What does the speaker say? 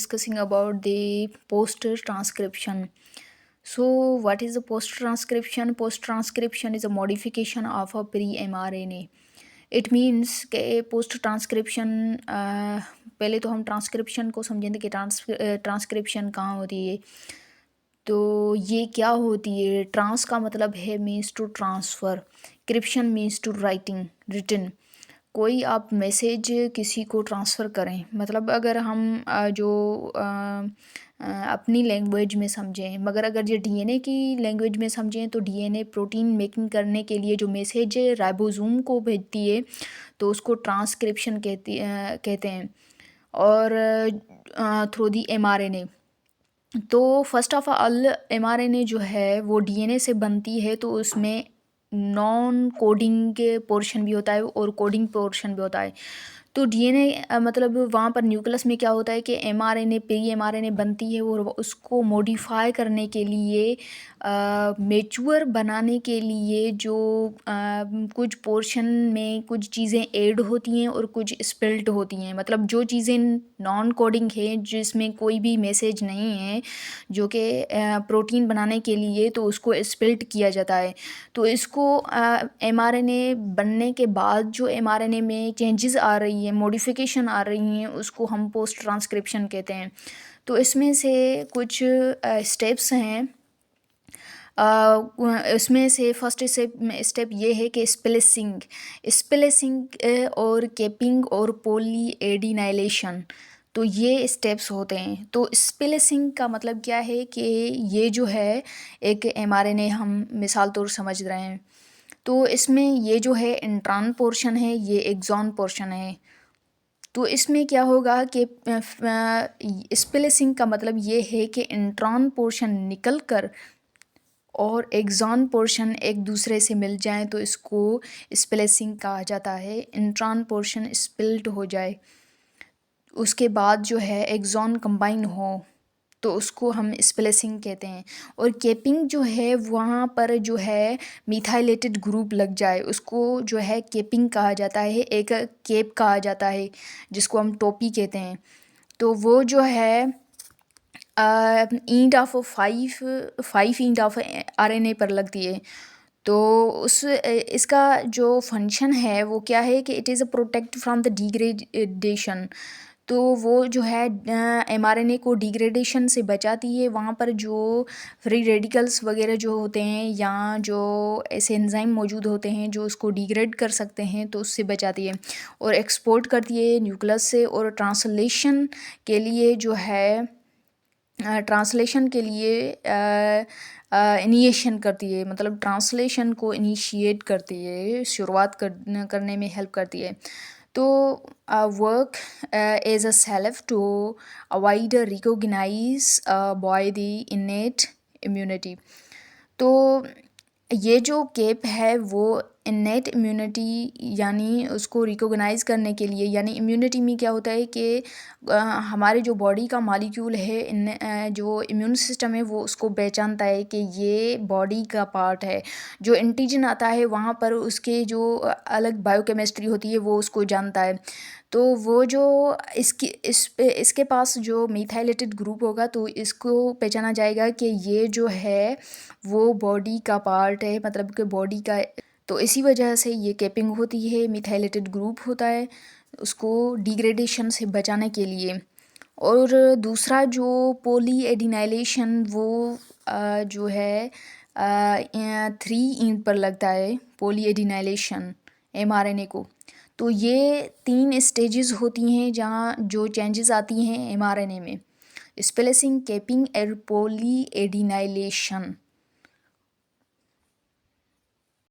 Discussing about the post transcription. So, what is the post transcription? Post transcription is a modification of a pre mRNA. It means कि post transcription पहले तो हम transcription को समझेंगे कि transcription कहाँ होती है। तो ये क्या होती है? ट्रांस का मतलब है means to transfer, cription means to writing written. कोई आप मैसेज किसी को ट्रांसफ़र करें, मतलब अगर हम अपनी लैंग्वेज में समझें, मगर अगर ये डीएनए की लैंग्वेज में समझें तो डीएनए प्रोटीन मेकिंग करने के लिए जो मैसेज राइबोसोम को भेजती है तो उसको ट्रांसक्रिप्शन कहते हैं। और थ्रू दी एमआरएनए, तो फर्स्ट ऑफ ऑल एमआरएनए जो है वो डीएनए से बनती है, तो उसमें नॉन कोडिंग के पोर्शन भी होता है और कोडिंग पोर्शन भी होता है। तो डीएनए मतलब वहाँ पर न्यूक्लियस में क्या होता है कि एमआरएनए प्री एमआरएनए बनती है और उसको मॉडिफाई करने के लिए मैच्योर बनाने के लिए जो कुछ पोर्शन में कुछ चीज़ें ऐड होती हैं और कुछ स्पेल्ट होती हैं। मतलब जो चीज़ें नॉन कोडिंग है जिसमें कोई भी मैसेज नहीं है जो कि प्रोटीन बनाने के लिए, तो उसको स्पेल्ट किया जाता है। तो इसको एमआरएनए बनने के बाद जो एमआरएनए में चेंजेस आ रही है, मॉडिफिकेशन आ रही हैं, उसको हम पोस्ट ट्रांसक्रिप्शन कहते हैं। तो इसमें से कुछ स्टेप्स हैं। इसमें से फर्स्ट स्टेप ये है कि स्प्लिसिंग और कैपिंग और पॉली एडिनाइलेशन। तो ये स्टेप्स होते हैं। तो स्प्लिसिंग का मतलब क्या है कि ये जो है एक एमआरएनए हम मिसाल तौर समझ रहे हैं, तो इसमें ये जो है इंट्रॉन पोर्शन है, ये एक्सॉन पोर्शन है। तो इसमें क्या होगा कि स्प्लिसिंग का मतलब ये है कि इंट्रॉन पोर्शन निकल कर और एक्सॉन पोर्शन एक दूसरे से मिल जाएं, तो इसको स्प्लिसिंग कहा जाता है। इंट्रॉन पोर्शन स्प्लिट हो जाए, उसके बाद जो है एक्सॉन कंबाइन हो, तो उसको हम स्प्लिसिंग कहते हैं। और केपिंग जो है वहाँ पर जो है मिथाइलेटेड ग्रुप लग जाए, उसको जो है केपिंग कहा जाता है, एक केप कहा जाता है जिसको हम टोपी कहते हैं। तो वो जो है ईंट ऑफ फाइव ईंट ऑफ आरएनए पर लगती है। तो इसका जो फंक्शन है वो क्या है कि it is a protect from the degradation. तो वो जो है एमआरएनए को डिग्रेडेशन से बचाती है। वहाँ पर जो फ्री रेडिकल्स वगैरह जो होते हैं या जो ऐसे एंजाइम मौजूद होते हैं जो उसको डिग्रेड कर सकते हैं, तो उससे बचाती है और एक्सपोर्ट करती है न्यूक्लियस से। और ट्रांसलेशन के लिए जो है ट्रांसलेशन के लिए इनिशिएशन करती है, मतलब ट्रांसलेशन को इनिशिएट करती है, शुरुआत करने में हेल्प करती है। तो work as a self to avoid recognise by the innate immunity. तो ये जो केप है वो इनेट इम्यूनिटी यानी उसको रिकॉग्नाइज़ करने के लिए, यानी इम्यूनिटी में क्या होता है कि हमारे जो बॉडी का मॉलिक्यूल है, जो इम्यून सिस्टम है वो उसको पहचानता है कि ये बॉडी का पार्ट है। जो एंटीजन आता है वहाँ पर उसके जो अलग बायोकेमिस्ट्री होती है वो उसको जानता है। तो वो जो इसके पास जो मिथाइलेटेड ग्रुप होगा तो इसको पहचाना जाएगा कि ये जो है वो बॉडी का पार्ट है, मतलब कि बॉडी का। तो इसी वजह से ये कैपिंग होती है, मिथाइलेटेड ग्रुप होता है उसको डिग्रेडेशन से बचाने के लिए। और दूसरा जो पॉली एडिनाइलेशन वो जो है 3 ईंट पर लगता है पॉली एडिनाइलेशन एमआरएनए को। तो ये 3 स्टेजेस होती हैं जहाँ जो चेंजेस आती हैं एमआरएनए में: स्प्लिसिंग, कैपिंग और पॉली एडिनाइलेशन।